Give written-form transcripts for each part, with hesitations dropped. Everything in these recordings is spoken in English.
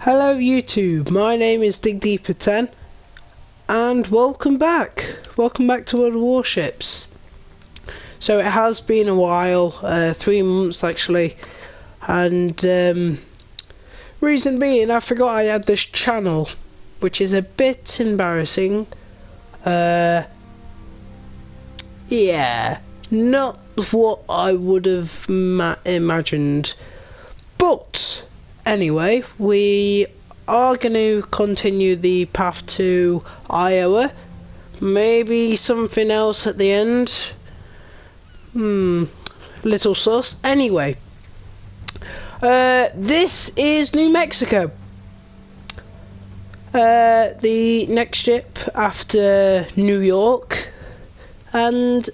Hello YouTube, my name is DigDeeper10 and welcome back to World of Warships. So it has been a while, 3 months actually, and reason being I forgot I had this channel, which is a bit embarrassing. Yeah, not what I would have imagined, but anyway, we are going to continue the path to Iowa. Maybe something else at the end. Little sus. Anyway, this is New Mexico. The next ship after New York. And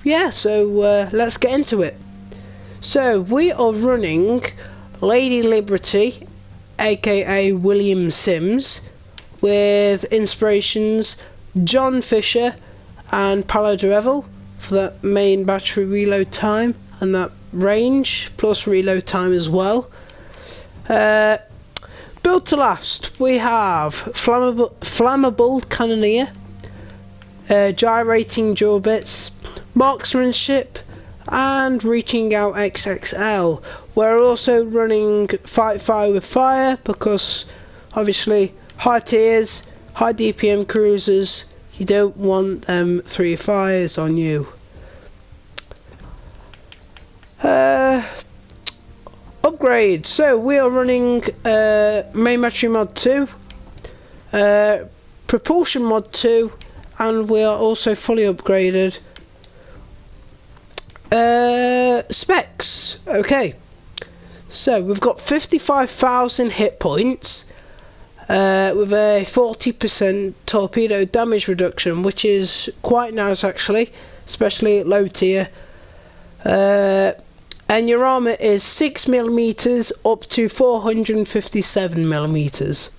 yeah, so let's get into it. So we are running Lady Liberty, aka William Sims, with inspirations John Fisher and Paolo de Revel for that main battery reload time and that range, plus reload time as well. Built to last, we have flammable cannoneer, gyrating drill bits, marksmanship, and reaching out XXL. We're also running fight fire with fire because obviously high tiers, high DPM cruisers, you don't want 3 fires on you. Upgrades. So we are running main battery mod 2, propulsion mod 2, and we are also fully upgraded. Specs. Okay, so we've got 55,000 hit points with a 40% torpedo damage reduction, which is quite nice actually, especially at low tier. And your armor is 6mm up to 457mm.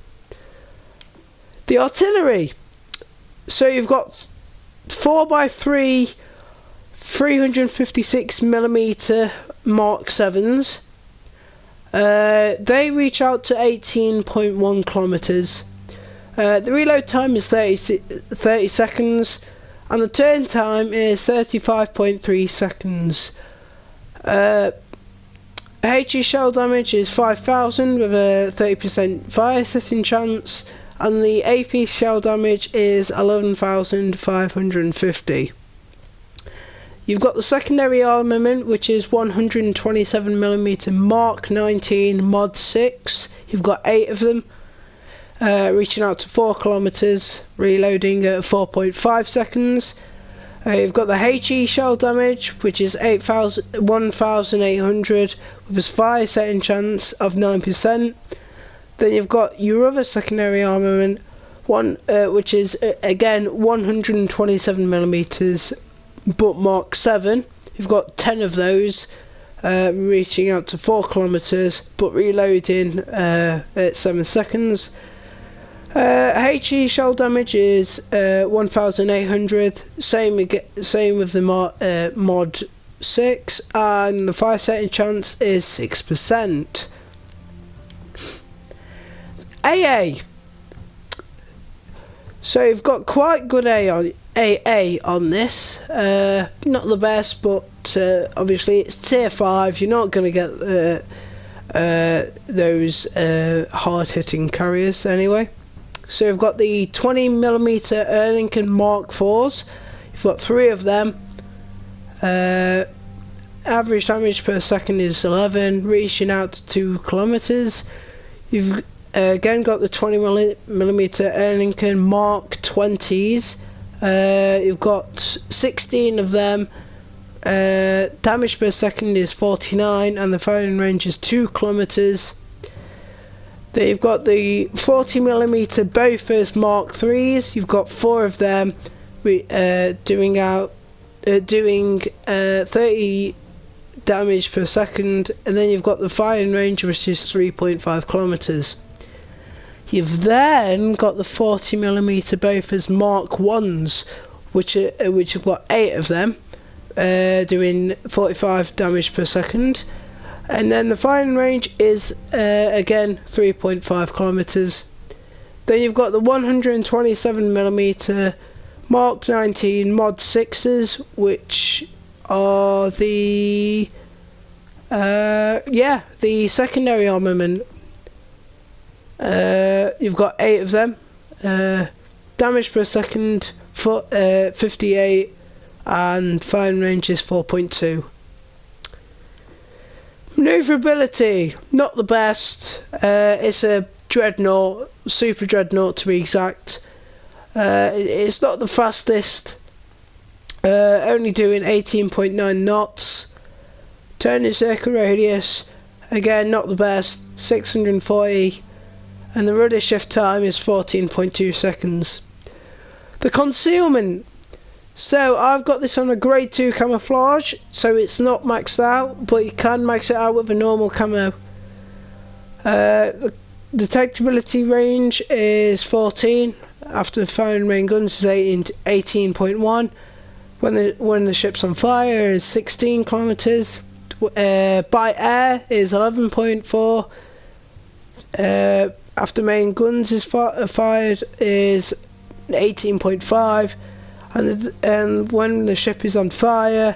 The artillery. So you've got 4x3 356mm Mark 7s. They reach out to 18.1 kilometers. The reload time is 30 seconds, and the turn time is 35.3 seconds. HE shell damage is 5,000 with a 30% fire setting chance, and the AP shell damage is 11,550. You've got the secondary armament, which is 127mm Mark 19 Mod 6. You've got 8 of them, reaching out to 4 kilometers, reloading at 4.5 seconds. You've got the HE shell damage, which is 1,800 with a fire setting chance of 9%. Then you've got your other secondary armament, which is again 127mm. but Mark 7, you've got 10 of those, reaching out to 4 kilometers, but reloading at 7 seconds. HE shell damage is 1,800, same with the mod 6, and the fire setting chance is 6%. AA. So you've got quite good AA on this, not the best, but obviously it's tier 5, you're not going to get those hard-hitting carriers anyway. So you've got the 20mm Erlincoln Mark 4s, you've got 3 of them, average damage per second is 11, reaching out to 2 kilometers. You've again got the 20mm Erlincoln Mark 20s. You've got 16 of them, damage per second is 49, and the firing range is 2 kilometers. Then you've got the 40mm Bofors Mark 3s. You've got 4 of them, doing 30 damage per second, and then you've got the firing range, which is 3.5 kilometers. You've then got the 40mm Bofors Mark 1s, which have got 8 of them, doing 45 damage per second. And then the firing range is again 3.5 kilometers. Then you've got the 127mm Mark 19 Mod 6s, which are the the secondary armament. You've got 8 of them. Damage per second 58, and firing range is 4.2. Maneuverability, not the best. It's a dreadnought, super dreadnought to be exact. It's not the fastest, only doing 18.9 knots. Turning circle radius, again not the best, 640, and the rudder shift time is 14.2 seconds. The concealment, so I've got this on a grade 2 camouflage, so it's not maxed out, but you can max it out with a normal camo. The detectability range is 14, after firing main guns is 18.1, when the ship's on fire is 16 kilometers, by air is 11.4, after main guns is fired is 18.5, and when the ship is on fire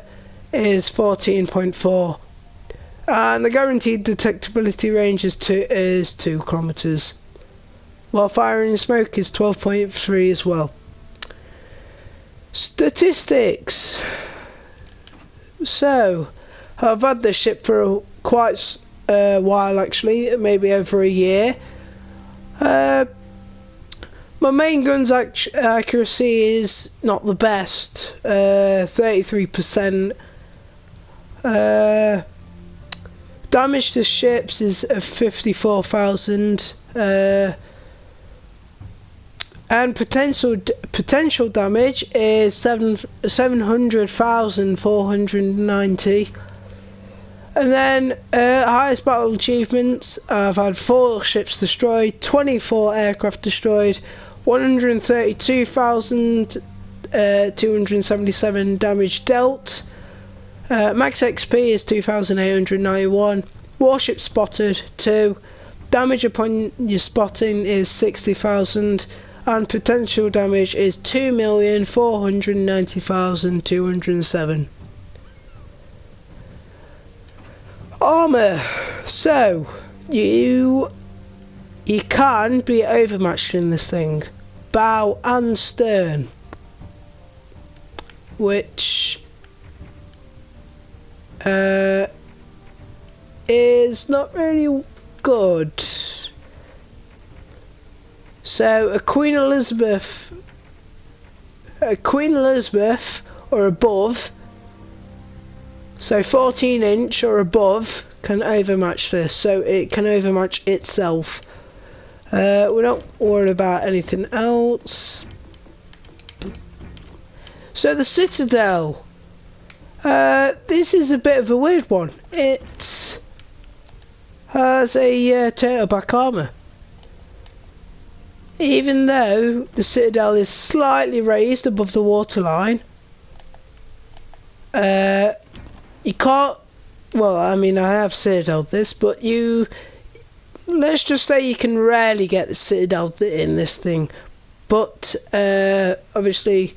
is 14.4, and the guaranteed detectability range is 2 kilometers, while firing smoke is 12.3 as well. Statistics. So I've had this ship for quite a while, actually, maybe over a year. My main gun's accuracy is not the best, 33%. Damage to ships is 54,000, and potential damage is 700,490. And then highest battle achievements, I've had 4 ships destroyed, 24 aircraft destroyed, 132,277 damage dealt. Max XP is 2,891. Warship spotted 2. Damage upon your spotting is 60,000, and potential damage is 2,490,207. Armour. So you can be overmatched in this thing, bow and stern, which is not really good. So a Queen Elizabeth or above, so 14-inch or above, can overmatch this, so it can overmatch itself. We're not worried about anything else. So the Citadel, this is a bit of a weird one. It has a turtleback armour, even though the Citadel is slightly raised above the waterline. You can't, well, I mean, I have Citadel'd this, but let's just say you can rarely get the Citadel in this thing. But obviously,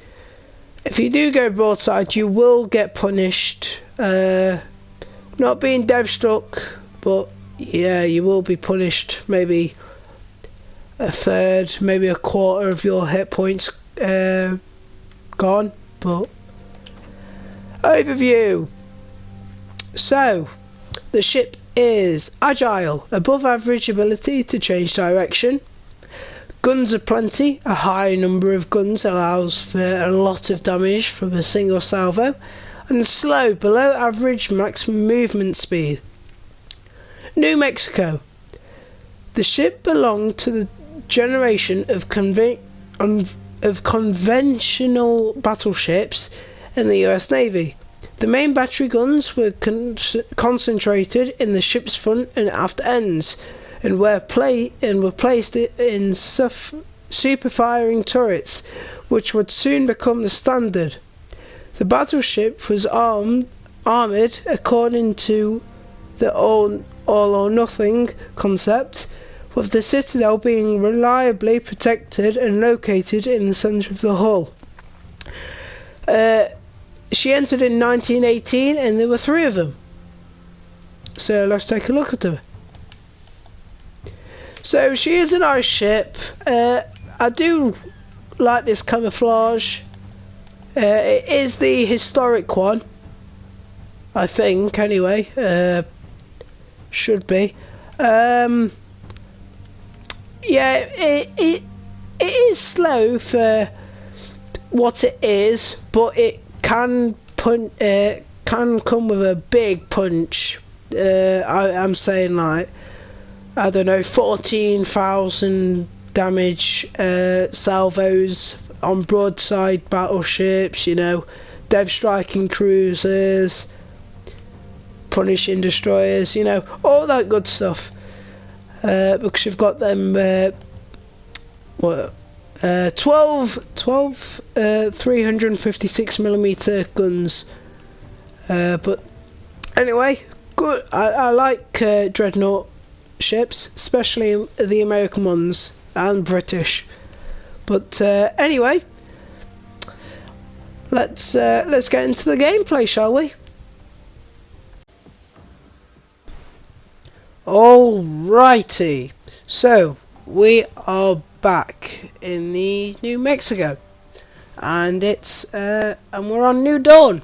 if you do go broadside, you will get punished. Not being dev struck, but yeah, you will be punished. Maybe a third, maybe a quarter of your hit points gone. But overview. So the ship is agile, above average ability to change direction. Guns are plenty, a high number of guns allows for a lot of damage from a single salvo, and slow, below average maximum movement speed. New Mexico. The ship belonged to the generation of conventional battleships in the US Navy. The main battery guns were concentrated in the ship's front and aft ends, and were placed in super firing turrets, which would soon become the standard. The battleship was armoured according to the all or nothing concept, with the citadel being reliably protected and located in the centre of the hull. She entered in 1918 and there were 3 of them. So let's take a look at her. So she is a nice ship. I do like this camouflage. It is the historic one, I think, anyway. Should be. Yeah, it is slow for what it is, but it can come with a big punch. I'm saying, like, I don't know, 14,000 damage salvos on broadside battleships, you know, dev striking cruisers, punishing destroyers, you know, all that good stuff. Because you've got them 12 356mm guns. But anyway, good. I like dreadnought ships, especially the American ones and British. But anyway, let's get into the gameplay, shall we? Alrighty, so we are back in the New Mexico, and and we're on New Dawn.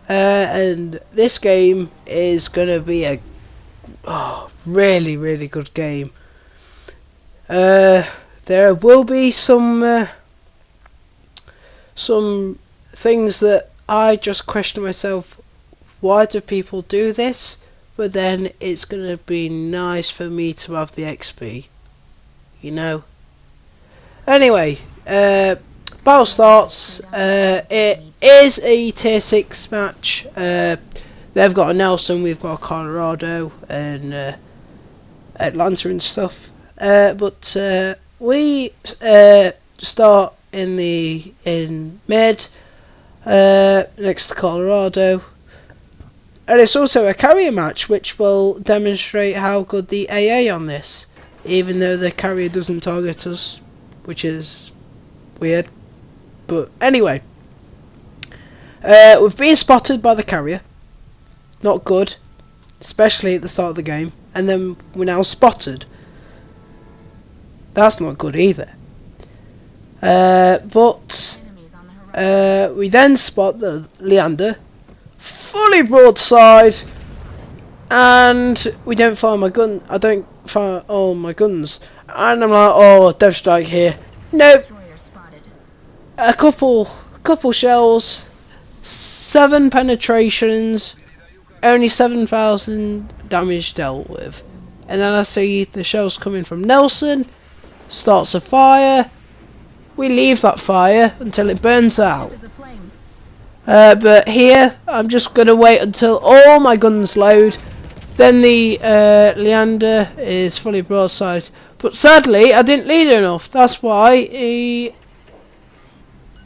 And this game is gonna be a really good game. There will be some things that I just question myself, why do people do this? But then it's gonna be nice for me to have the XP, you know. Anyway, battle starts. It is a tier 6 match. They've got a Nelson, we've got a Colorado and Atlanta and stuff. But we start in mid, next to Colorado. And it's also a carrier match, which will demonstrate how good the AA on this, even though the carrier doesn't target us, which is weird. But anyway, we've been spotted by the carrier. Not good, especially at the start of the game. And then we're now spotted. That's not good either. But we then spot the Leander, fully broadside, and we don't fire my gun. I don't fire all my guns, and I'm like, oh, dev strike here. Nope. A couple shells, 7 penetrations, only 7,000 damage dealt with, and then I see the shells coming from Nelson. Starts a fire. We leave that fire until it burns out. But here, I'm just going to wait until all my guns load. Then the Leander is fully broadside. But sadly, I didn't lead enough. That's why he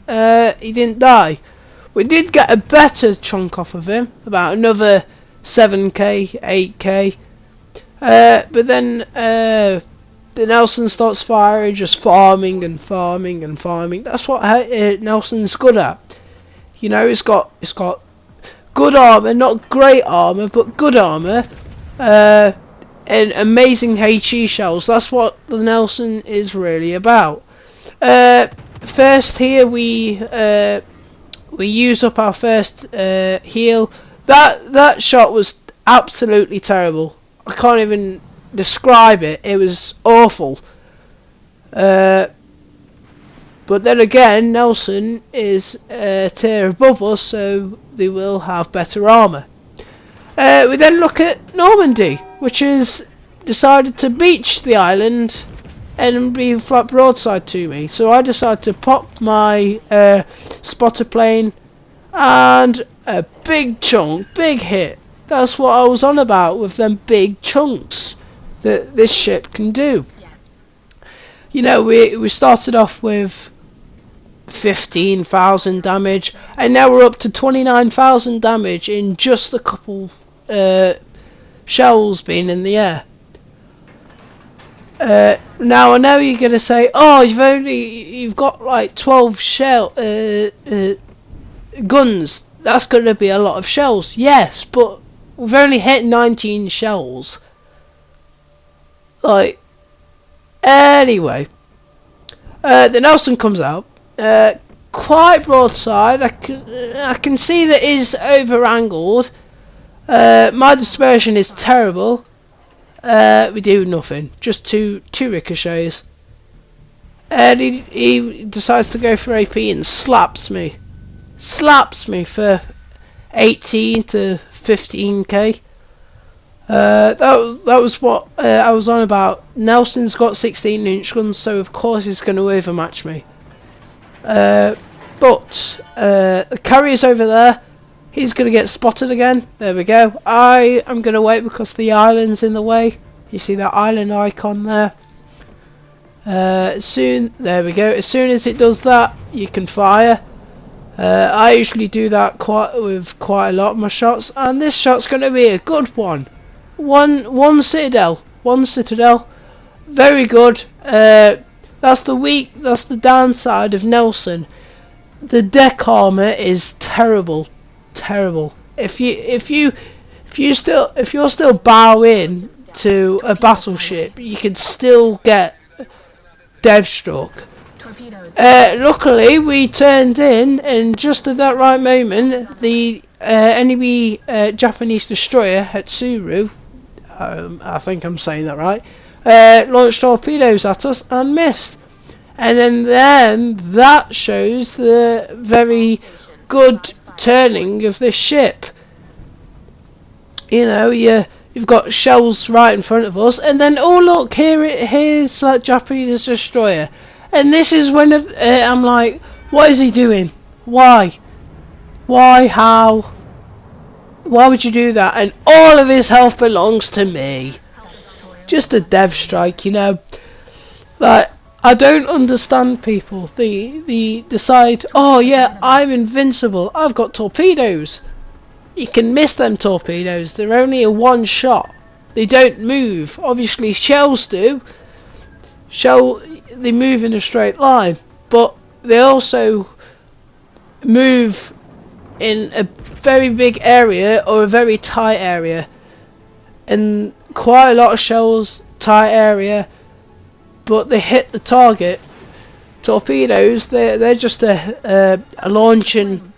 didn't die. We did get a better chunk off of him. About another 7k, 8k. But then the Nelson starts firing, just farming and farming and farming. That's what Nelson's good at. You know, it's got good armor, not great armor, but good armor, and amazing HE shells. That's what the Nelson is really about. First here we use up our first heal. That shot was absolutely terrible. I can't even describe it. It was awful. But then again, Nelson is a tier above us, so they will have better armour. We then look at Normandy, which has decided to beach the island and be flat broadside to me. So I decided to pop my spotter plane, and a big chunk, big hit. That's what I was on about with them big chunks that this ship can do. Yes. You know, we started off with 15,000 damage, and now we're up to 29,000 damage in just a couple shells being in the air. Now I know you're gonna say, "Oh, you've got like 12 guns. That's gonna be a lot of shells." Yes, but we've only hit 19 shells. Like, anyway, the Nelson comes out. Quite broadside. I can see that is over angled. My dispersion is terrible. We do nothing. Just two ricochets. And he decides to go for AP and slaps me. Slaps me for 18 to 15k. That was what I was on about. Nelson's got 16-inch guns, so of course he's going to overmatch me. But the carrier's over there. He's going to get spotted again. There we go. I am going to wait because the island's in the way. You see that island icon there? There we go. As soon as it does that, you can fire. I usually do that with quite a lot of my shots, and this shot's going to be a good one. One citadel. Very good. That's the downside of Nelson. The deck armor is terrible. If you're still bowing to a battleship, you can still get dev struck. Luckily we turned in, and just at that right moment the enemy Japanese destroyer Hatsuru, I think I'm saying that right, launched torpedoes at us and missed. And then that shows the very good turning of this ship. You know, you've got shells right in front of us, and then oh look, here's that Japanese destroyer. And this is when I'm like, what is he doing? Why? How? Why would you do that? And all of his health belongs to me. Just a dev strike, you know. Like, I don't understand people. They decide, oh yeah, I'm invincible. I've got torpedoes. You can miss them torpedoes. They're only a one shot. They don't move. Obviously, shells do. They move in a straight line, but they also move in a very big area or a very tight area. And quite a lot of shells, tight area, but they hit the target. Torpedoes, they're just a launching,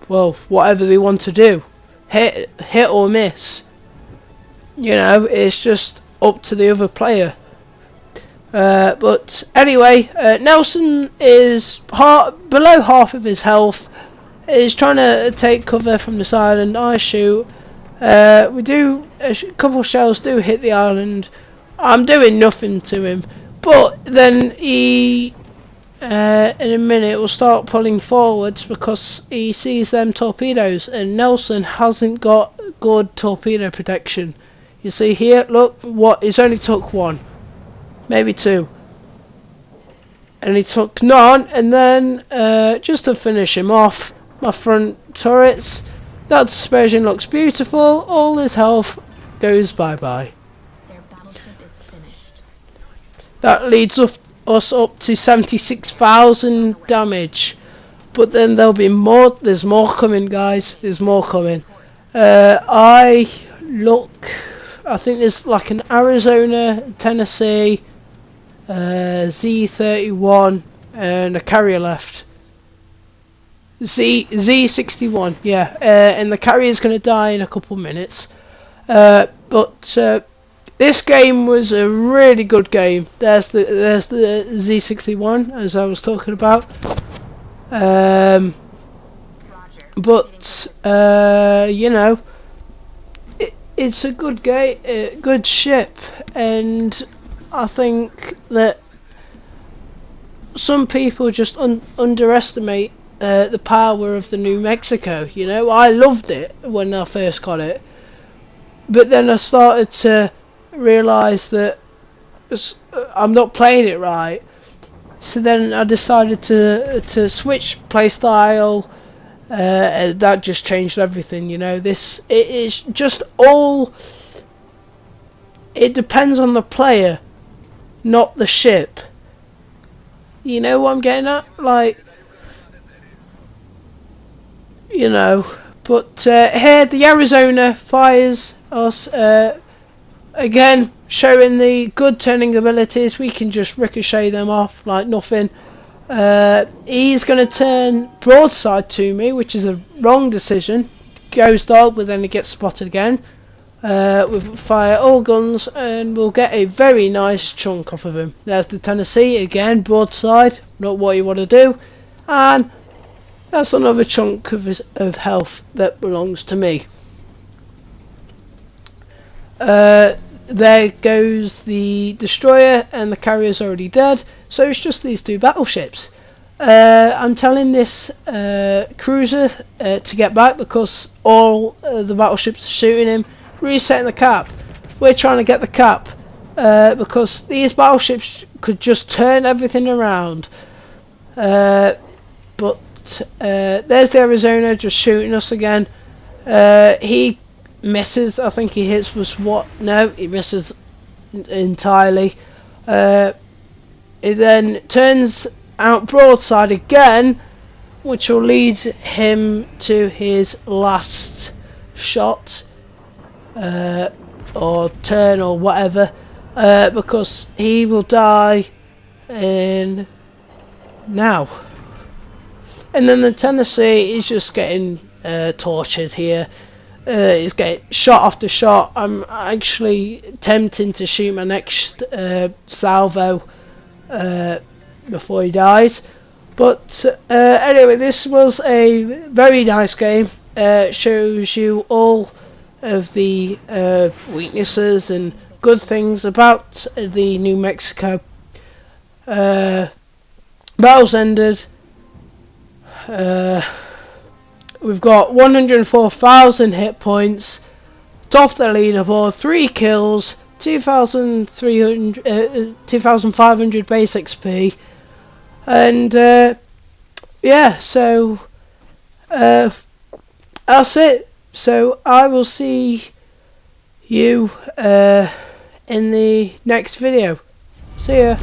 well, whatever they want to do, hit or miss. You know, it's just up to the other player. But anyway, Nelson is below half of his health. He's trying to take cover from this island. I shoot. A couple shells do hit the island. I'm doing nothing to him, but then he in a minute will start pulling forwards because he sees them torpedoes, and Nelson hasn't got good torpedo protection. You see here, look, he's only took one, maybe two, and he took none. And then just to finish him off, my front turrets, that dispersion looks beautiful. All his health goes bye-bye. Their battleship is finished. That leads us up to 76,000 damage. But then there'll be more. There's more coming, guys. There's more coming. I think there's like an Arizona, Tennessee, Z31, and a carrier left. Z61, yeah, and the carrier's going to die in a couple minutes. But this game was a really good game. There's the Z61, as I was talking about. You know, it's a good game, good ship, and I think that some people just underestimate the power of the New Mexico. You know, I loved it when I first got it, but then I started to realise that I'm not playing it right. So then I decided to switch playstyle, That just changed everything, you know. This, it is just all, it depends on the player, not the ship. You know what I'm getting at? Like, you know. But here the Arizona fires us, again showing the good turning abilities. We can just ricochet them off like nothing. He's going to turn broadside to me, which is a wrong decision. Goes dark, but then he gets spotted again. We'll fire all guns and we'll get a very nice chunk off of him. There's the Tennessee again, broadside, not what you want to do, and that's another chunk of health that belongs to me. There goes the destroyer, and the carrier's already dead, so it's just these two battleships. I'm telling this cruiser to get back because all the battleships are shooting him. Resetting the cap. We're trying to get the cap because these battleships could just turn everything around. But there's the Arizona just shooting us again. He misses. I think he hits was what? No, he misses entirely. He then turns out broadside again, which will lead him to his last shot, or turn or whatever, because he will die in now. And then the Tennessee is just getting tortured here. He's getting shot after shot. I'm actually tempting to shoot my next salvo before he dies. But anyway, this was a very nice game. Shows you all of the weaknesses and good things about the New Mexico. Battle's ended. We've got 104,000 hit points, top the leaderboard, 3 kills, 2,500 base XP, and yeah, so that's it. So I will see you in the next video. See ya.